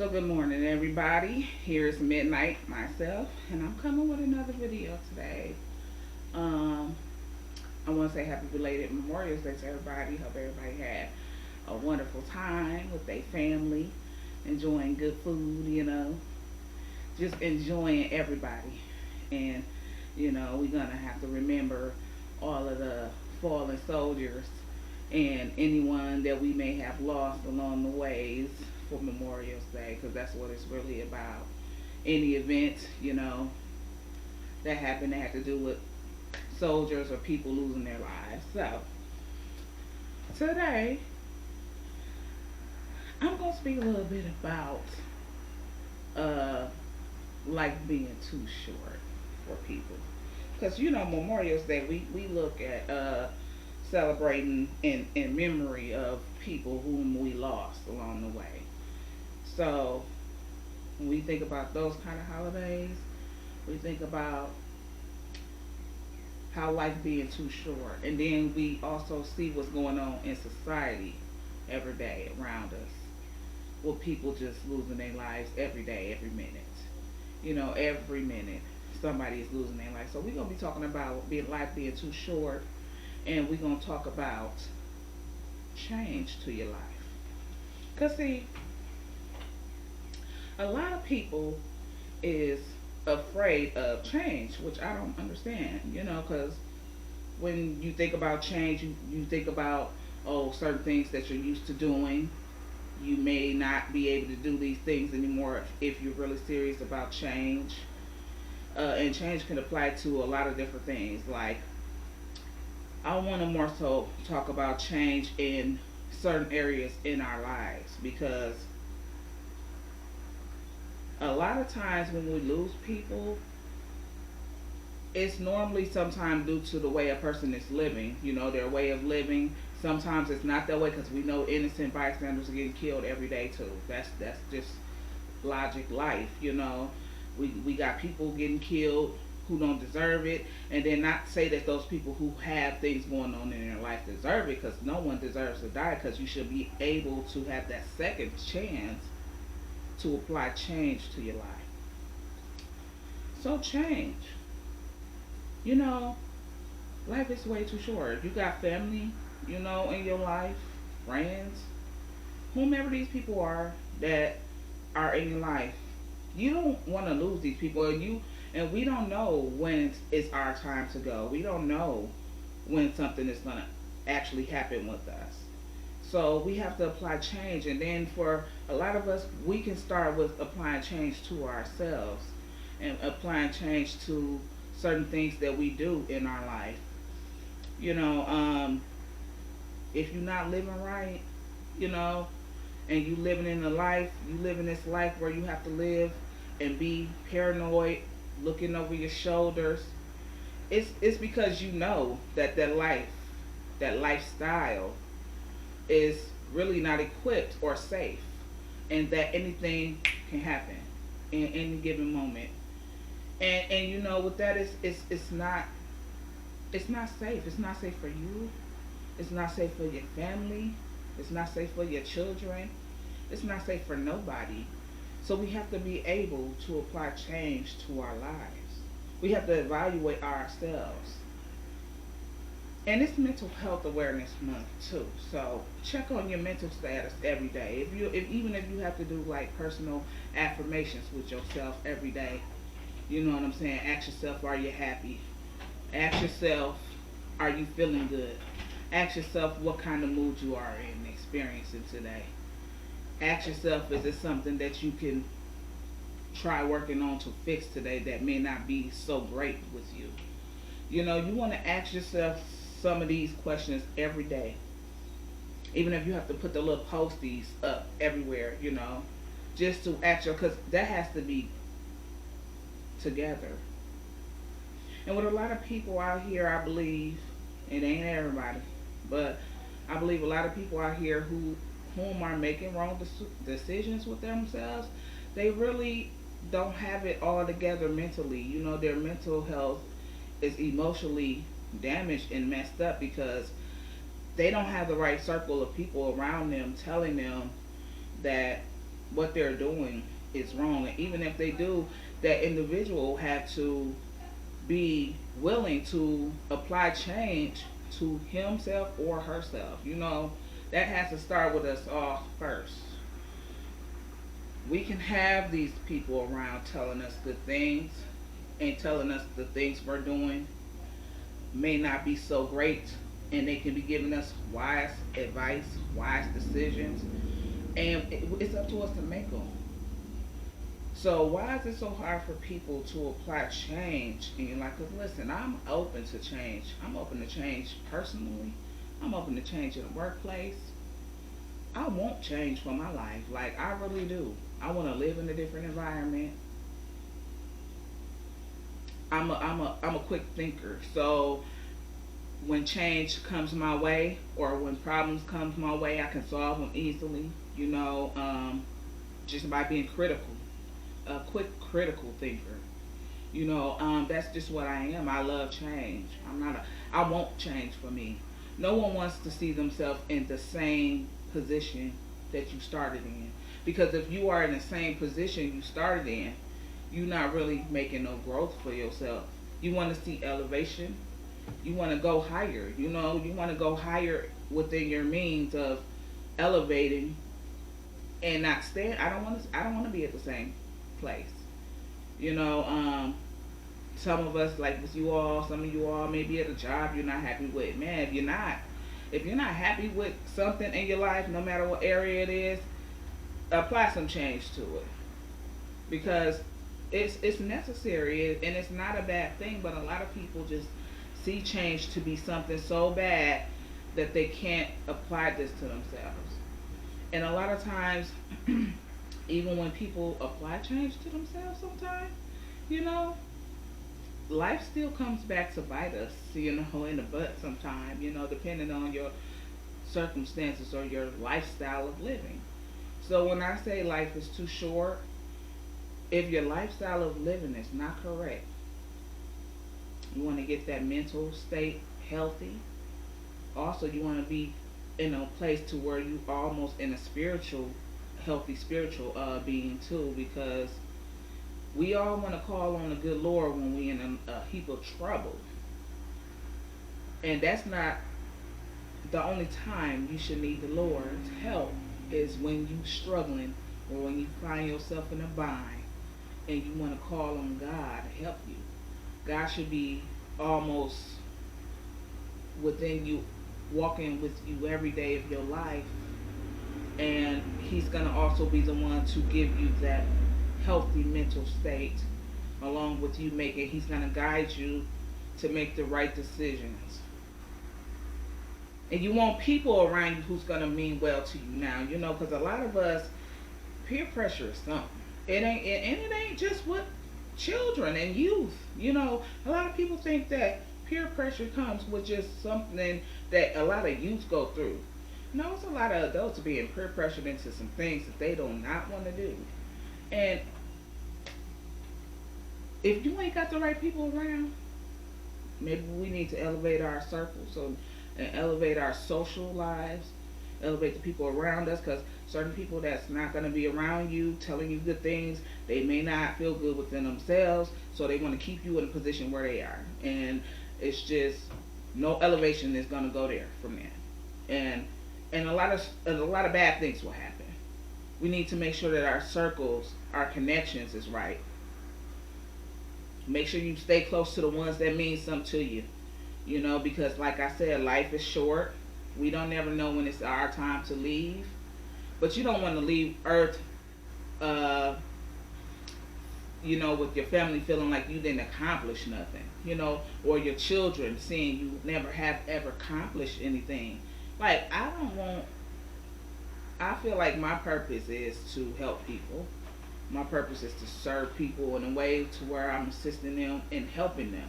So good morning everybody. Here's Midnight myself and I'm coming with another video today. Um I want to say happy belated Memorial Day to everybody. Hope everybody had a wonderful time with their family, enjoying good food, just enjoying everybody. And we're gonna have to remember all of the fallen soldiers and anyone that we may have lost along the ways for Memorial Day, because that's what it's really about. Any event, that happened that had to do with soldiers or people losing their lives. So today, I'm gonna speak a little bit about uh, life being too short for people. Because Memorial Day, we look at celebrating in memory of people whom we lost along the way. So when we think about those kind of holidays, we think about how life being too short, and then we also see what's going on in society every day around us, with people just losing their lives every day, every minute. Every minute somebody is losing their life. So we're gonna be talking about life being too short, and we're gonna talk about change to your life. Cause see, a lot of people is afraid of change, which I don't understand. Because when you think about change, you think about, certain things that you're used to doing. You may not be able to do these things anymore if you're really serious about change. And change can apply to a lot of different things. Like, I want to more so talk about change in certain areas in our lives, because a lot of times when we lose people, it's normally sometimes due to the way a person is living, their way of living. Sometimes it's not that way, because we know innocent bystanders are getting killed every day too. That's just logic life. We got people getting killed who don't deserve it, and then not say that those people who have things going on in their life deserve it, because no one deserves to die, because you should be able to have that second chance to apply change to your life. So change. You know, Life is way too short. You got family, in your life, friends, whomever these people are that are in your life. You don't want to lose these people, and we don't know when it's our time to go. We don't know when something is gonna actually happen with us. So we have to apply change, and then for a lot of us, we can start with applying change to ourselves and applying change to certain things that we do in our life. You know, um, if you're not living right, you know, and you living this life where you have to live and be paranoid, looking over your shoulders. It's because you know that that lifestyle is really not equipped or safe, and that anything can happen in any given moment. And with that, it's not safe. It's not safe for you. It's not safe for your family. It's not safe for your children. It's not safe for nobody. So we have to be able to apply change to our lives. We have to evaluate ourselves. And it's mental health awareness month too. So check on your mental status every day. Even if you have to do like personal affirmations with yourself every day, you know what I'm saying? Ask yourself, are you happy? Ask yourself, are you feeling good? Ask yourself what kind of mood you are in experiencing today. Ask yourself, is it something that you can try working on to fix today that may not be so great with you? You want to ask yourself some of these questions every day. Even if you have to put the little posties up everywhere, just to ask your, because that has to be together. And with a lot of people out here, I believe, it ain't everybody, but I believe a lot of people out here whom are making wrong decisions with themselves, they really don't have it all together mentally. Their mental health is emotionally damaged and messed up, because they don't have the right circle of people around them telling them that what they're doing is wrong. And even if they do, that individual had to be willing to apply change to himself or herself. That has to start with us all first. We can have these people around telling us good things and telling us the things we're doing may not be so great, and they can be giving us wise advice, wise decisions, and it's up to us to make them. So why is it so hard for people to apply change in your life? Because listen, I'm open to change. I'm open to change personally. I'm open to change in the workplace. I want change for my life. Like, I really do. I want to live in a different environment. I'm a quick thinker. So when change comes my way or when problems comes my way, I can solve them easily. Just by being critical, a quick critical thinker. That's just what I am. I love change. I want change for me. No one wants to see themselves in the same position that you started in. Because if you are in the same position you started in, you're not really making no growth for yourself. You want to see elevation. You want to go higher. You want to go higher within your means of elevating and not staying. I don't want to be at the same place. You know, some of us, like with you all, some of you all may be at a job you're not happy with. Man, if you're not happy with something in your life, no matter what area it is, apply some change to it, because it's necessary and it's not a bad thing. But a lot of people just see change to be something so bad that they can't apply this to themselves. And a lot of times, even when people apply change to themselves, sometimes, you know, life still comes back to bite us, in the butt sometimes, depending on your circumstances or your lifestyle of living. So when I say life is too short, if your lifestyle of living is not correct, you want to get that mental state healthy. Also, you want to be in a place to where you almost in a healthy spiritual being too, because we all want to call on the good Lord when we in a heap of trouble. And that's not the only time you should need the Lord's help, is when you struggling or when you find yourself in a bind and you want to call on God to help you. God should be almost within you, walking with you every day of your life, and he's going to also be the one to give you that healthy mental state, along with you he's going to guide you to make the right decisions. And you want people around you who's going to mean well to you now, because a lot of us, peer pressure is something. It ain't just with children and youth. A lot of people think that peer pressure comes with just something that a lot of youth go through. No, it's a lot of adults being peer pressured into some things that they do not want to do. And if you ain't got the right people around, maybe we need to elevate our circles and elevate our social lives, elevate the people around us, because certain people that's not going to be around you telling you good things, they may not feel good within themselves, so they want to keep you in a position where they are. And it's just no elevation is going to go there from that. And a lot of bad things will happen. We need to make sure that our circles, our connections is right. Make sure you stay close to the ones that mean something to you. Because like I said, life is short. We don't never know when it's our time to leave. But you don't want to leave Earth, with your family feeling like you didn't accomplish nothing, or your children seeing you never have ever accomplished anything. Like, I feel like my purpose is to help people. My purpose is to serve people in a way to where I'm assisting them and helping them.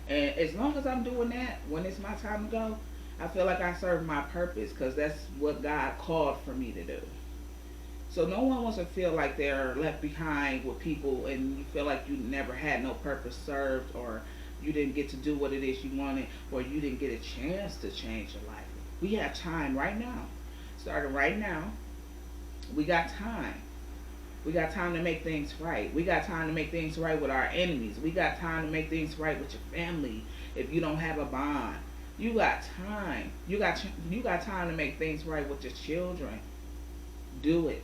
And as long as I'm doing that, when it's my time to go, I feel like I serve my purpose, because that's what God called for me to do. So no one wants to feel like they're left behind with people and you feel like you never had no purpose served, or you didn't get to do what it is you wanted, or you didn't get a chance to change your life. We have time right now. Starting right now, we got time. We got time to make things right. We got time to make things right with our enemies. We got time to make things right with your family. If you don't have a bond, you got time. You got time to make things right with your children. Do it.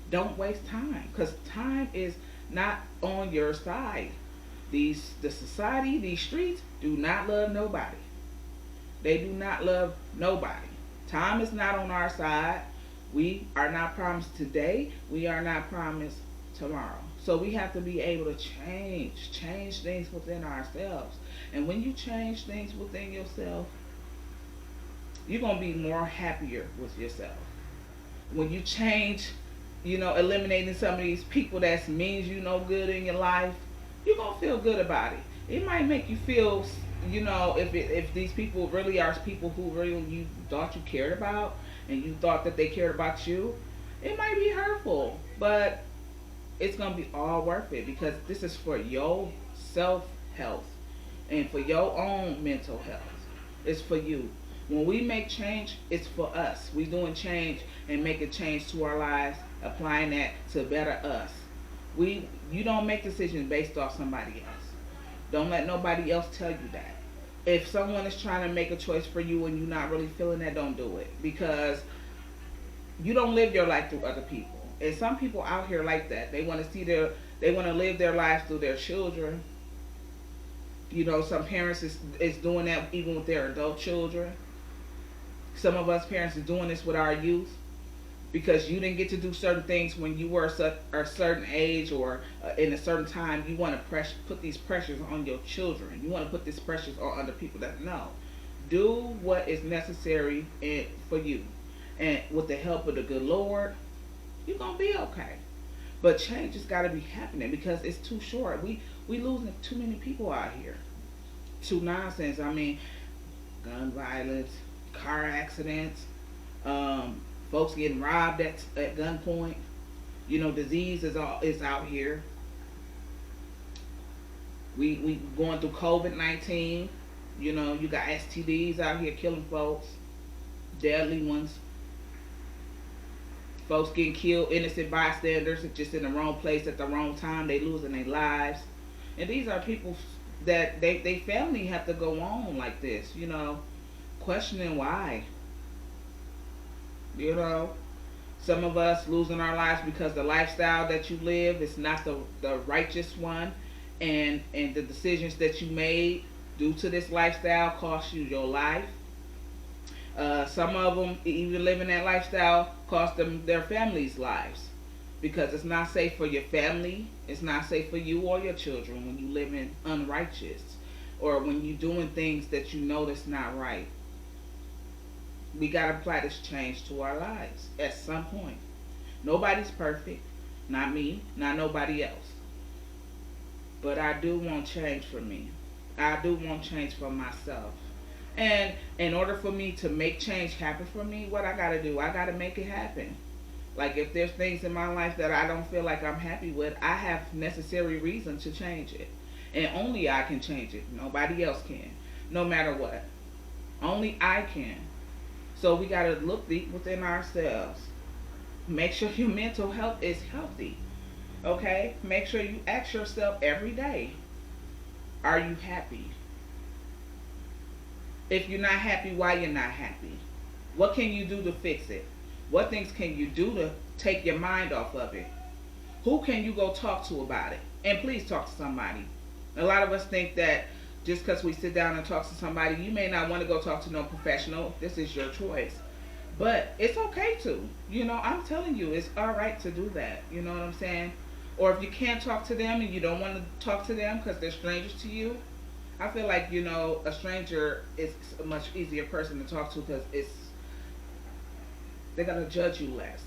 Don't waste time, because time is not on your side. The society, these streets do not love nobody. They do not love nobody. Time is not on our side. We are not promised today. We are not promised tomorrow. So we have to be able to change things within ourselves. And when you change things within yourself, you're going to be more happier with yourself. When you change, eliminating some of these people that means you no good in your life, you're going to feel good about it. It might make you feel, if these people really are people who really you thought you cared about, and you thought that they cared about you, it might be hurtful, but it's going to be all worth it, because this is for your self health and for your own mental health. It's for you. When we make change, it's for us. We doing change and making change to our lives, applying that to better us. You don't make decisions based off somebody else. Don't let nobody else tell you that. If someone is trying to make a choice for you and you're not really feeling that, don't do it, because you don't live your life through other people. And some people out here like that. They want to live their lives through their children. Some parents is doing that even with their adult children. Some of us parents are doing this with our youth, because you didn't get to do certain things when you were a certain age, or in a certain time. You want to put these pressures on your children. You want to put these pressures on other people. That no, do what is necessary for you, and with the help of the good Lord, you're gonna be okay. But change has got to be happening, because it's too short. We losing too many people out here to nonsense. I mean, gun violence, car accidents, folks getting robbed at gunpoint. Disease is out here. We going through COVID-19. You got STDs out here killing folks, deadly ones. Folks getting killed, innocent bystanders, just in the wrong place at the wrong time. They losing their lives, and these are people that they family have to go on like this. Questioning why. Some of us losing our lives because the lifestyle that you live is not the righteous one, and the decisions that you made due to this lifestyle cost you your life. Some of them, even living that lifestyle, cost them their families' lives, because it's not safe for your family. It's not safe for you or your children when you live in unrighteous, or when you're doing things that that's not right. We got to apply this change to our lives at some point. Nobody's perfect. Not me, not nobody else. But I do want change for me. I do want change for myself. And in order for me to make change happen for me, what I got to do, I got to make it happen. Like, if there's things in my life that I don't feel like I'm happy with, I have necessary reason to change it. And only I can change it. Nobody else can. No matter what. Only I can. So we got to look deep within ourselves. Make sure your mental health is healthy. Okay? Make sure you ask yourself every day, are you happy? If you're not happy, why you're not happy? What can you do to fix it? What things can you do to take your mind off of it? Who can you go talk to about it? And please talk to somebody. A lot of us think that just because we sit down and talk to somebody, you may not want to go talk to no professional. This is your choice. But it's okay to. I'm telling you, it's all right to do that. You know what I'm saying? Or if you can't talk to them and you don't want to talk to them because they're strangers to you, I feel like, a stranger is a much easier person to talk to, because they're going to judge you less,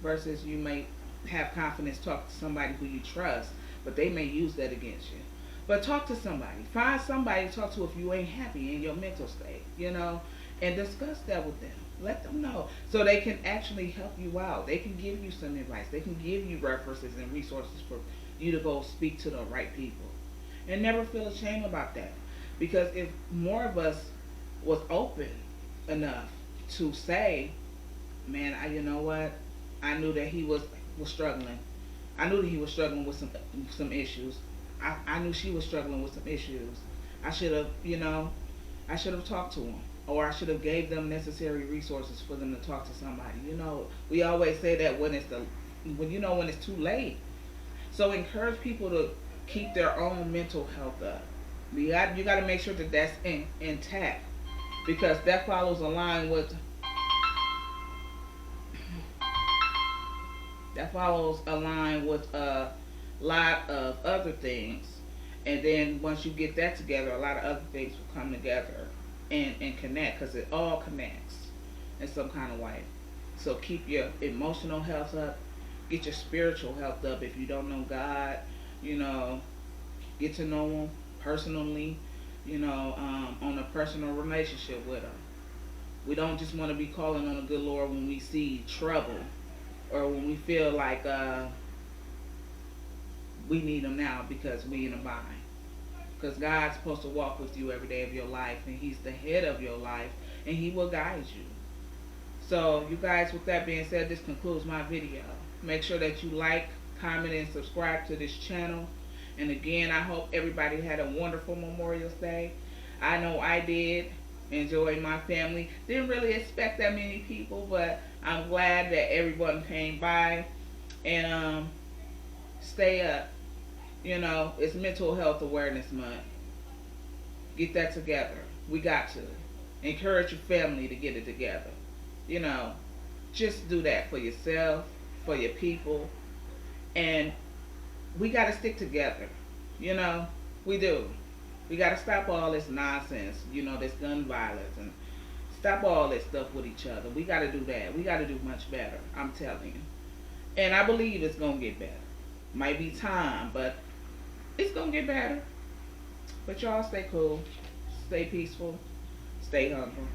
versus you may have confidence talk to somebody who you trust, but they may use that against you. But talk to somebody. Find somebody to talk to if you ain't happy in your mental state, and discuss that with them. Let them know so they can actually help you out. They can give you some advice. They can give you references and resources for you to go speak to the right people. And never feel ashamed about that. Because if more of us was open enough to say, man, you know what? I knew that he was struggling. I knew that he was struggling with some issues. I knew she was struggling with some issues. I should have, I should have talked to them, or I should have gave them necessary resources for them to talk to somebody. We always say that when it's too late. So encourage people to keep their own mental health up. You got to make sure that that's intact, because that follows a line with a lot of other things. And then once you get that together, a lot of other things will come together and connect, because it all connects in some kind of way. So keep your emotional health up, get your spiritual health up. If you don't know God, you know, get to know Him personally, on a personal relationship with Him. We don't just want to be calling on the good Lord when we see trouble, or when we feel like we need Him now because we in a bind. Because God's supposed to walk with you every day of your life, and He's the head of your life, and He will guide you. So, you guys, with that being said, this concludes my video. Make sure that you like, comment, and subscribe to this channel. And again, I hope everybody had a wonderful Memorial Day. I know I did. Enjoyed my family. Didn't really expect that many people, but I'm glad that everyone came by. And stay up. It's Mental Health Awareness Month. Get that together. We got to. Encourage your family to get it together. Just do that for yourself, for your people. And we got to stick together. We do. We got to stop all this nonsense, this gun violence, and stop all this stuff with each other. We got to do that. We got to do much better, I'm telling you. And I believe it's going to get better. Might be time, but it's going to get better. But y'all stay cool, stay peaceful, stay humble.